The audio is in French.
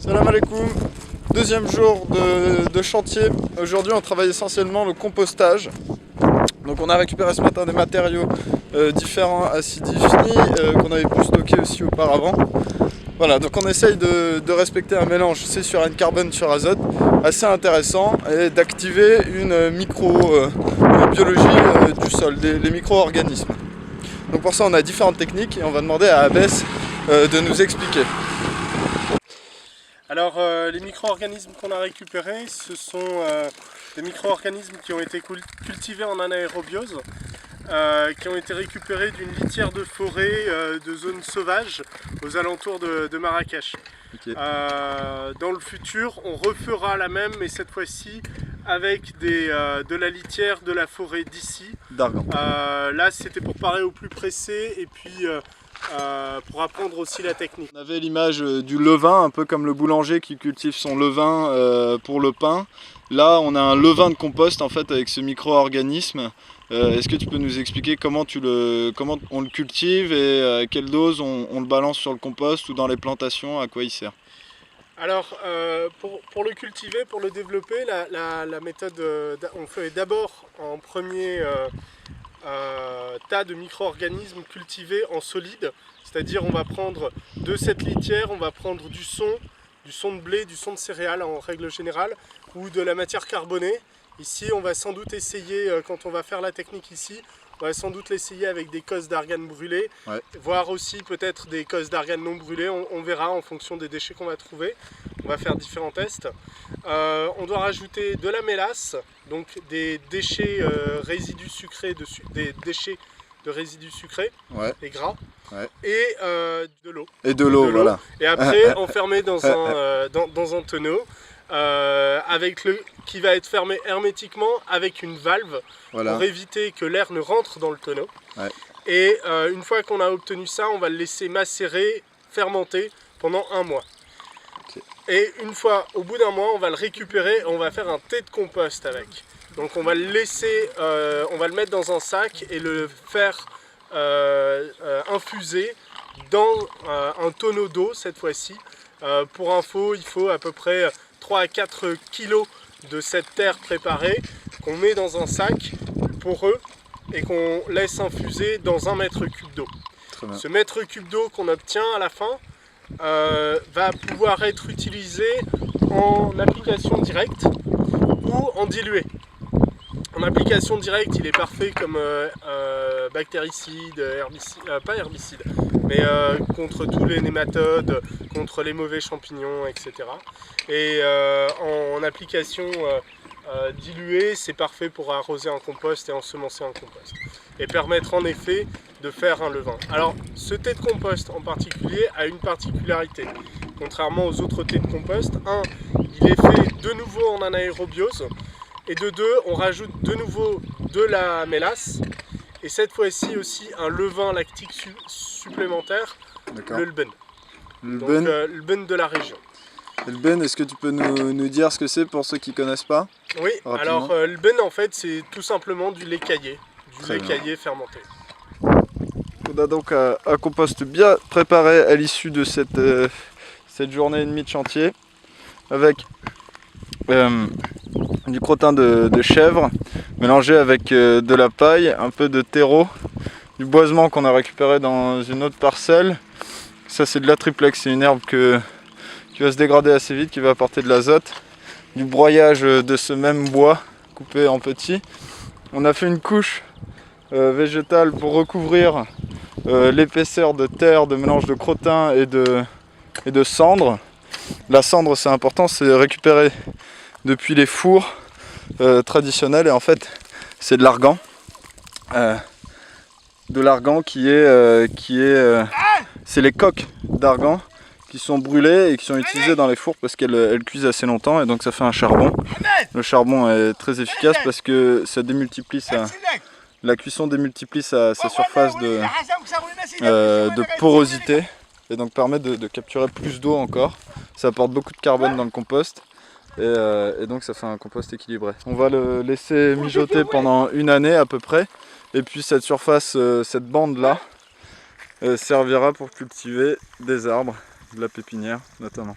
Salam alaikum, deuxième jour de chantier. Aujourd'hui on travaille essentiellement le compostage. Donc on a récupéré ce matin des matériaux différents acidifiés qu'on avait pu stocker aussi auparavant. Voilà, donc on essaye de respecter un mélange C/N carbone sur azote assez intéressant et d'activer une microbiologie du sol, les micro-organismes. Donc pour ça on a différentes techniques et on va demander à Abès de nous expliquer. Alors les micro-organismes qu'on a récupérés, ce sont des micro-organismes qui ont été cultivés en anaérobiose, qui ont été récupérés d'une litière de forêt de zones sauvages aux alentours de Marrakech. Okay. Dans le futur, on refera la même, mais cette fois-ci avec de la litière de la forêt d'ici. Là, c'était pour parer au plus pressé et puis pour apprendre aussi la technique. On avait l'image du levain, un peu comme le boulanger qui cultive son levain pour le pain. Là, on a un levain de compost en fait avec ce micro-organisme. Est-ce que tu peux nous expliquer comment on le cultive et à quelle dose on le balance sur le compost ou dans les plantations, à quoi il sert? Alors, pour le cultiver, pour le développer, la méthode, on fait d'abord en premier tas de micro-organismes cultivés en solide, c'est-à-dire on va prendre de cette litière, on va prendre du son de blé, du son de céréales en règle générale, ou de la matière carbonée. Ici on va sans doute essayer, quand on va faire la technique ici, on va sans doute l'essayer avec des cosses d'argane brûlées, voire aussi peut-être des cosses d'argane non brûlées, on verra en fonction des déchets qu'on va trouver. On va faire différents tests. On doit rajouter de la mélasse, donc des déchets résidus sucrés, des déchets de résidus sucrés et gras, et de l'eau. Et de l'eau, voilà. Et après enfermé dans un tonneau. Qui va être fermé hermétiquement avec une valve pour éviter que l'air ne rentre dans le tonneau. Et une fois qu'on a obtenu ça, on va le laisser macérer, fermenter pendant 1 mois. Et une fois, au bout d'un mois, on va le récupérer et on va faire un thé de compost avec. Donc on va le laisser, on va le mettre dans un sac et le faire infuser dans un tonneau d'eau cette fois-ci. Pour info, il faut à peu près 3 à 4 kilos de cette terre préparée qu'on met dans un sac poreux et qu'on laisse infuser dans 1 mètre cube d'eau. Ce mètre cube d'eau qu'on obtient à la fin va pouvoir être utilisé en application directe ou en dilué. En application directe, il est parfait comme bactéricide, herbicide, pas herbicide, mais contre tous les nématodes, contre les mauvais champignons, etc. Et en application diluée, c'est parfait pour arroser un compost et ensemencer un compost. Et permettre en effet de faire un levain. Alors, ce thé de compost en particulier a une particularité. Contrairement aux autres thés de compost, il est fait de nouveau en anaérobiose. Et de 2, on rajoute de nouveau de la mélasse. Et cette fois-ci aussi un levain lactique supplémentaire, le lben. Le lben de la région. Le lben, est-ce que tu peux nous dire ce que c'est pour ceux qui ne connaissent pas? Oui, alors le lben en fait c'est tout simplement du lait caillé. Caillé fermenté. On a donc un compost bien préparé à l'issue de cette journée et demie de chantier avec du crottin de chèvre mélangé avec de la paille, un peu de terreau, du boisement qu'on a récupéré dans une autre parcelle. Ça c'est de la triplex, c'est une herbe qui va se dégrader assez vite, qui va apporter de l'azote. Du broyage de ce même bois coupé en petits. On a fait une couche végétale pour recouvrir l'épaisseur de terre, de mélange de crottin et de cendre. La cendre, c'est important, c'est récupéré depuis les fours traditionnels et en fait c'est de l'argan. C'est les coques d'argan qui sont brûlées et qui sont utilisées dans les fours parce qu'elles cuisent assez longtemps et donc ça fait un charbon. Le charbon est très efficace parce que ça démultiplie la cuisson démultiplie sa surface de porosité et donc permet de capturer plus d'eau encore. Ça apporte beaucoup de carbone dans le compost et donc ça fait un compost équilibré. On va le laisser mijoter pendant 1 année à peu près et puis cette surface, cette bande là servira pour cultiver des arbres, de la pépinière notamment.